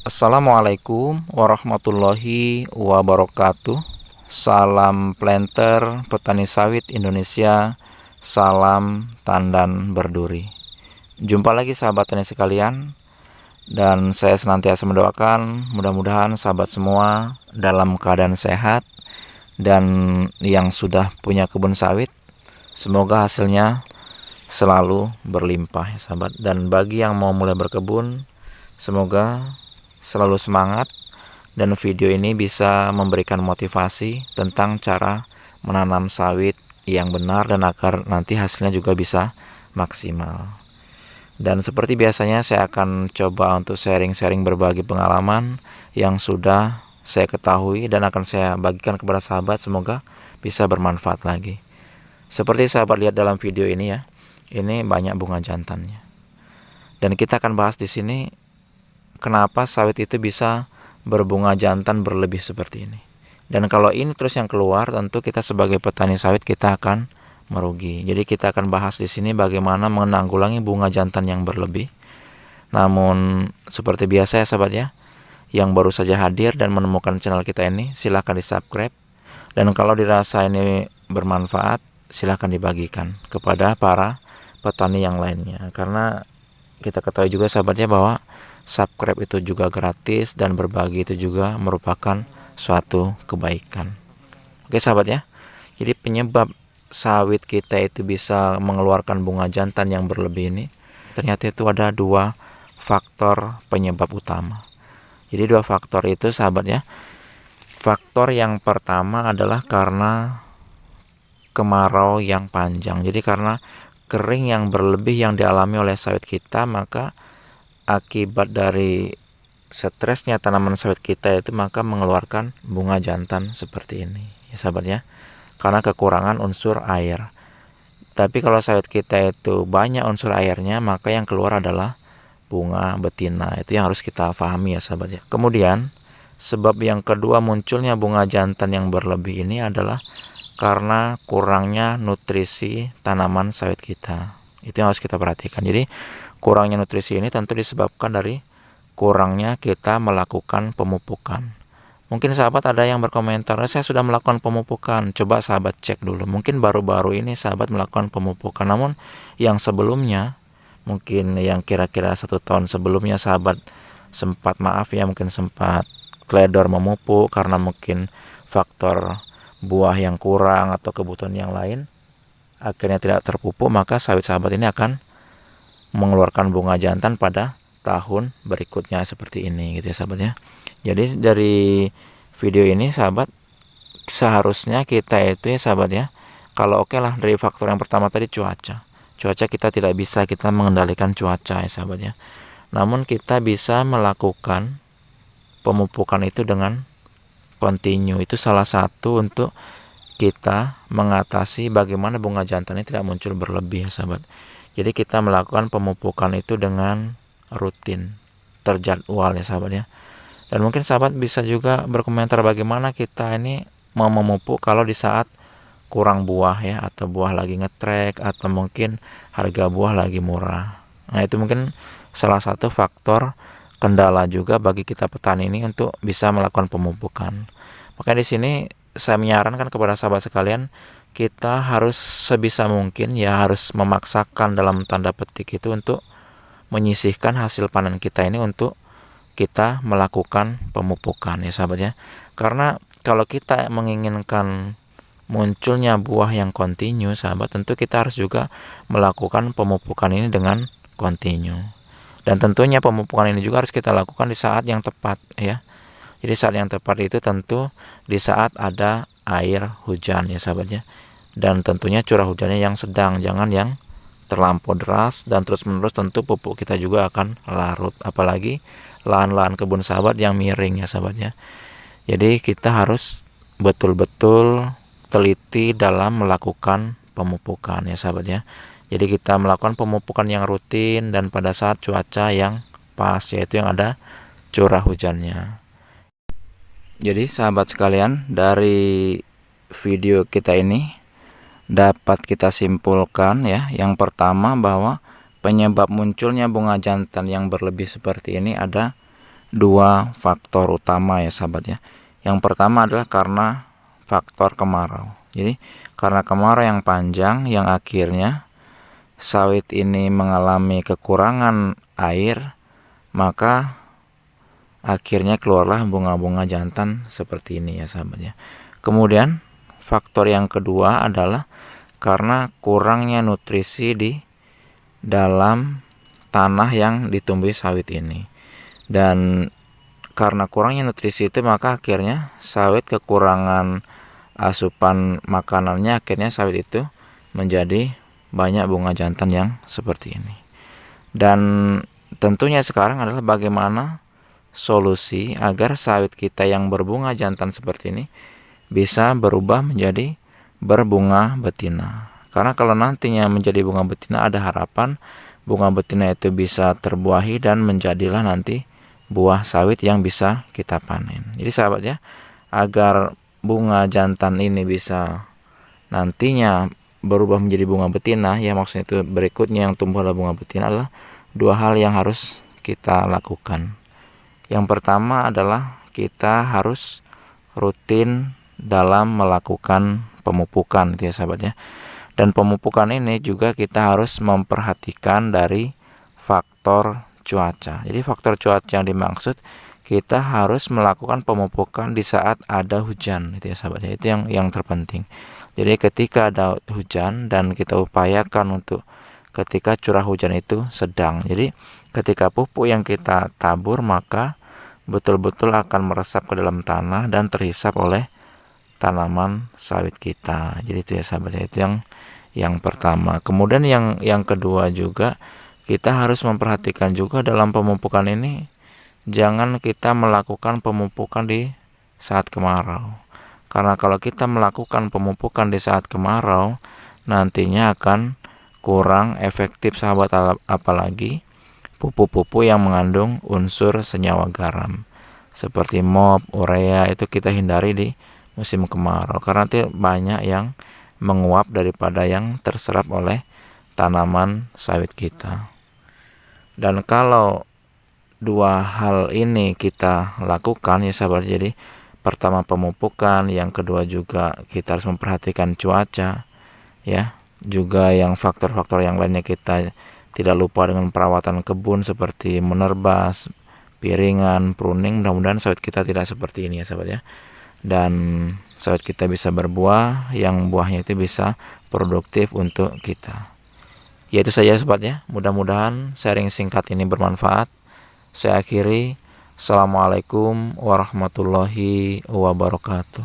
Assalamualaikum warahmatullahi wabarakatuh. Salam planter petani sawit Indonesia. Salam tandan berduri. Jumpa lagi sahabat tani sekalian, dan saya senantiasa mendoakan mudah-mudahan sahabat semua dalam keadaan sehat, dan yang sudah punya kebun sawit semoga hasilnya selalu berlimpah ya sahabat. Dan bagi yang mau mulai berkebun, semoga selalu semangat, dan video ini bisa memberikan motivasi tentang cara menanam sawit yang benar dan agar nanti hasilnya juga bisa maksimal. Dan seperti biasanya saya akan coba untuk sharing-sharing berbagi pengalaman yang sudah saya ketahui dan akan saya bagikan kepada sahabat, semoga bisa bermanfaat lagi. Seperti sahabat lihat dalam video ini ya, ini banyak bunga jantannya. Dan kita akan bahas di sini kenapa sawit itu bisa berbunga jantan berlebih seperti ini. Dan kalau ini terus yang keluar, tentu kita sebagai petani sawit kita akan merugi. Jadi kita akan bahas di sini bagaimana menanggulangi bunga jantan yang berlebih. Namun seperti biasa ya sahabat ya, yang baru saja hadir dan menemukan channel kita ini, silahkan di-subscribe. Dan kalau dirasa ini bermanfaat, silahkan dibagikan kepada para petani yang lainnya. Karena kita ketahui juga sahabatnya bahwa subscribe itu juga gratis dan berbagi itu juga merupakan suatu kebaikan. Oke sahabat ya, jadi penyebab sawit kita itu bisa mengeluarkan bunga jantan yang berlebih ini, ternyata itu ada dua faktor penyebab utama. Jadi dua faktor itu sahabat ya. Faktor yang pertama adalah karena kemarau yang panjang. Jadi karena kering yang berlebih yang dialami oleh sawit kita, maka akibat dari stresnya tanaman sawit kita itu maka mengeluarkan bunga jantan seperti ini ya sahabat ya, karena kekurangan unsur air. Tapi kalau sawit kita itu banyak unsur airnya, maka yang keluar adalah bunga betina. Itu yang harus kita pahami ya sahabat ya. Kemudian sebab yang kedua munculnya bunga jantan yang berlebih ini adalah karena kurangnya nutrisi tanaman sawit kita. Itu yang harus kita perhatikan. Jadi kurangnya nutrisi ini tentu disebabkan dari kurangnya kita melakukan pemupukan. Mungkin sahabat ada yang berkomentar, saya sudah melakukan pemupukan. Coba sahabat cek dulu. Mungkin baru-baru ini sahabat melakukan pemupukan. Namun yang sebelumnya, mungkin yang kira-kira 1 tahun sebelumnya sahabat sempat mungkin sempat teledor memupuk karena mungkin faktor buah yang kurang atau kebutuhan yang lain, akhirnya tidak terpupuk, maka sawit sahabat ini akan mengeluarkan bunga jantan pada tahun berikutnya seperti ini gitu ya sahabat ya. Jadi dari video ini sahabat, seharusnya kita itu ya sahabat ya, kalau oke lah dari faktor yang pertama tadi cuaca kita tidak bisa kita mengendalikan cuaca ya sahabat ya. Namun kita bisa melakukan pemupukan itu dengan continue. Itu salah satu untuk kita mengatasi bagaimana bunga jantan ini tidak muncul berlebih ya sahabat. Jadi kita melakukan pemupukan itu dengan rutin, terjadwal ya sahabat ya. Dan mungkin sahabat bisa juga berkomentar bagaimana kita ini mau memupuk kalau di saat kurang buah ya, atau buah lagi ngetrek, atau mungkin harga buah lagi murah. Nah itu mungkin salah satu faktor kendala juga bagi kita petani ini untuk bisa melakukan pemupukan. Makanya di sini saya menyarankan kepada sahabat sekalian, kita harus sebisa mungkin ya harus memaksakan dalam tanda petik itu untuk menyisihkan hasil panen kita ini untuk kita melakukan pemupukan ya sahabat ya. Karena kalau kita menginginkan munculnya buah yang kontinu sahabat, tentu kita harus juga melakukan pemupukan ini dengan kontinu. Dan tentunya pemupukan ini juga harus kita lakukan di saat yang tepat ya. Jadi saat yang tepat itu tentu di saat ada air hujan ya sahabat ya. Dan tentunya curah hujannya yang sedang, jangan yang terlampau deras dan terus menerus, tentu pupuk kita juga akan larut, apalagi lahan-lahan kebun sahabat yang miring ya sahabat ya. Jadi kita harus betul-betul teliti dalam melakukan pemupukan ya sahabat ya. Jadi kita melakukan pemupukan yang rutin dan pada saat cuaca yang pas, yaitu yang ada curah hujannya. Jadi sahabat sekalian, dari video kita ini dapat kita simpulkan ya, yang pertama bahwa penyebab munculnya bunga jantan yang berlebih seperti ini ada dua faktor utama ya sahabat ya. Yang pertama adalah karena faktor kemarau. Jadi karena kemarau yang panjang yang akhirnya sawit ini mengalami kekurangan air, maka akhirnya keluarlah bunga-bunga jantan seperti ini ya sahabat ya. Kemudian faktor yang kedua adalah karena kurangnya nutrisi di dalam tanah yang ditumbuhi sawit ini. Dan karena kurangnya nutrisi itu, maka akhirnya sawit kekurangan asupan makanannya, akhirnya sawit itu menjadi banyak bunga jantan yang seperti ini. Dan tentunya sekarang adalah bagaimana solusi agar sawit kita yang berbunga jantan seperti ini bisa berubah menjadi berbunga betina. Karena kalau nantinya menjadi bunga betina, ada harapan bunga betina itu bisa terbuahi dan menjadilah nanti buah sawit yang bisa kita panen. Jadi sahabat ya, agar bunga jantan ini bisa nantinya berubah menjadi bunga betina, ya maksudnya itu berikutnya yang tumbuh adalah bunga betina, adalah dua hal yang harus kita lakukan. Yang pertama adalah kita harus rutin dalam melakukan pemupukan ya sahabat ya. Dan pemupukan ini juga kita harus memperhatikan dari faktor cuaca. Jadi faktor cuaca yang dimaksud, kita harus melakukan pemupukan di saat ada hujan itu ya sahabat ya. Itu yang terpenting. Jadi ketika ada hujan dan kita upayakan untuk ketika curah hujan itu sedang. Jadi ketika pupuk yang kita tabur maka betul-betul akan meresap ke dalam tanah dan terhisap oleh tanaman sawit kita. Jadi itu ya sahabat ya, itu yang pertama. Kemudian yang kedua juga, kita harus memperhatikan juga dalam pemupukan ini, jangan kita melakukan pemupukan di saat kemarau. Karena kalau kita melakukan pemupukan di saat kemarau, nantinya akan kurang efektif sahabat, apalagi pupuk-pupuk yang mengandung unsur senyawa garam seperti MOP, urea itu kita hindari di musim kemarau, karena itu banyak yang menguap daripada yang terserap oleh tanaman sawit kita. Dan kalau dua hal ini kita lakukan ya sahabat, jadi pertama pemupukan, yang kedua juga kita harus memperhatikan cuaca ya, juga yang faktor-faktor yang lainnya kita tidak lupa dengan perawatan kebun seperti menerbas, piringan, pruning. Mudah-mudahan sawit kita tidak seperti ini ya sahabat ya, dan sawit kita bisa berbuah yang buahnya itu bisa produktif untuk kita. Ya itu saja sobat ya, mudah-mudahan sharing singkat ini bermanfaat. Saya akhiri, Assalamualaikum warahmatullahi wabarakatuh.